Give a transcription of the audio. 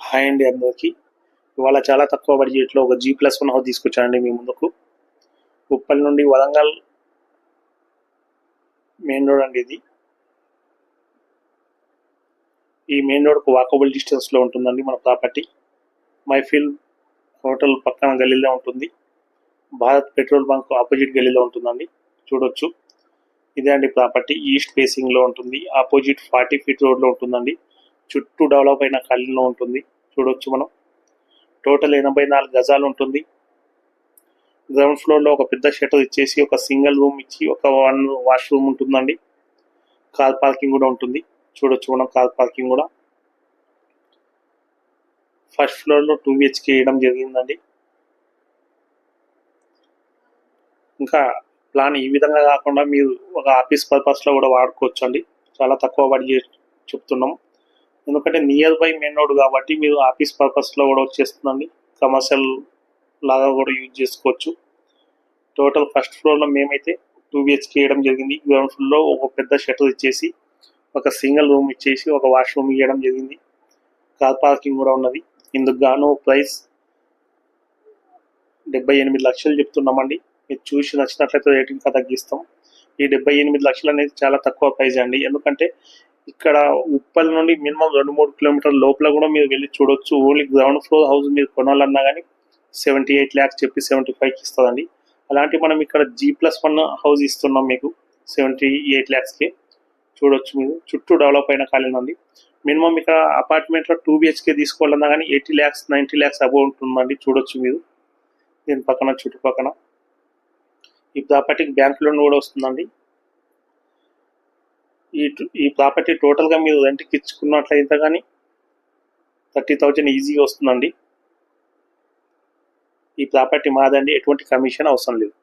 Hi అండి అందరికీ. ఇవాళ చాలా తక్కువ బడ్జెట్లో ఒక G+1 హౌస్ తీసుకొచ్చానండి మీ ముందుకు. ఉప్పల్ నుండి వరంగల్ మెయిన్ రోడ్ అండి ఇది. ఈ మెయిన్ రోడ్కు వాకబుల్ డిస్టెన్స్లో ఉంటుందండి మన ప్రాపర్టీ. మైఫిల్ హోటల్ పక్కన గల్లీలో ఉంటుంది. భారత్ పెట్రోల్ బంక్ ఆపోజిట్ గల్లీలో ఉంటుందండి. చూడొచ్చు, ఇదే అండి ప్రాపర్టీ. ఈస్ట్ ఫేసింగ్లో ఉంటుంది. ఆపోజిట్ 40 ఫీట్ రోడ్లో ఉంటుందండి. చుట్టూ డెవలప్ అయిన ఖాళీలో ఉంటుంది. చూడొచ్చు మనం. టోటల్ 84 గజాలు ఉంటుంది. గ్రౌండ్ ఫ్లోర్లో ఒక పెద్ద షటర్ ఇచ్చేసి ఒక సింగిల్ రూమ్ ఇచ్చి ఒక 1 వాష్రూమ్ ఉంటుందండి. కార్ పార్కింగ్ కూడా ఉంటుంది. చూడొచ్చు మనం కార్ పార్కింగ్ కూడా. ఫస్ట్ ఫ్లోర్లో 2 BHK వేయడం జరిగిందండి. ఇంకా ప్లాన్ ఈ విధంగా కాకుండా మీరు ఒక ఆఫీస్ పర్పస్లో కూడా వాడుకోవచ్చు అండి. చాలా తక్కువ బడ్జెట్ చెప్తున్నాం, ఎందుకంటే నియర్ బై మెయిన్ రోడ్ కాబట్టి మీరు ఆఫీస్ పర్పస్లో కూడా వచ్చేస్తుందండి. కమర్షియల్ లాగా కూడా యూజ్ చేసుకోవచ్చు. టోటల్ ఫస్ట్ ఫ్లోర్లో మేమైతే 2 BHK వేయడం జరిగింది. గ్రౌండ్ ఫ్లోర్లో ఒక పెద్ద షటర్ ఇచ్చేసి ఒక సింగిల్ రూమ్ ఇచ్చేసి ఒక వాష్రూమ్ ఇవ్వడం జరిగింది. కార్ పార్కింగ్ కూడా ఉన్నది. ఇందుకు గాను ప్రైస్ 78 లక్షలు చెప్తున్నామండి. మీరు చూసి నచ్చినట్లయితే రేటింగ్ తగ్గిస్తాం. ఈ 78 లక్షలు అనేది చాలా తక్కువ ప్రైస్ అండి, ఎందుకంటే ఇక్కడ ఉప్పల్ నుండి మినిమం 2-3 కిలోమీటర్ల లోపల కూడా మీరు వెళ్ళి చూడొచ్చు. ఓన్లీ గ్రౌండ్ ఫ్లోర్ హౌస్ మీరు కొనాలన్నా కానీ 78 lakhs చెప్పి 75కి ఇస్తుందండి. అలాంటి మనం ఇక్కడ G+1 హౌస్ ఇస్తున్నాం మీకు 78 lakhsకి. చూడొచ్చు మీరు, చుట్టూ డెవలప్ అయిన ఖాళీ ఉంది. మినిమం ఇక్కడ అపార్ట్మెంట్లో 2 BHK తీసుకోవాలన్నా కానీ 80 lakhs 90 lakhs అబౌవ్ ఉంటుందండి. చూడొచ్చు మీరు దీని పక్కన చుట్టుపక్కన. ఈ ప్రాపర్టీకి బ్యాంక్ లోన్ కూడా వస్తుందండి. ఈ ప్రాపర్టీ టోటల్గా మీరు రెంట్కి ఇచ్చుకున్నట్లయితే కానీ 30,000 ఈజీగా వస్తుందండి. ఈ ప్రాపర్టీ మాదండి, ఎటువంటి కమిషన్ అవసరం లేదు.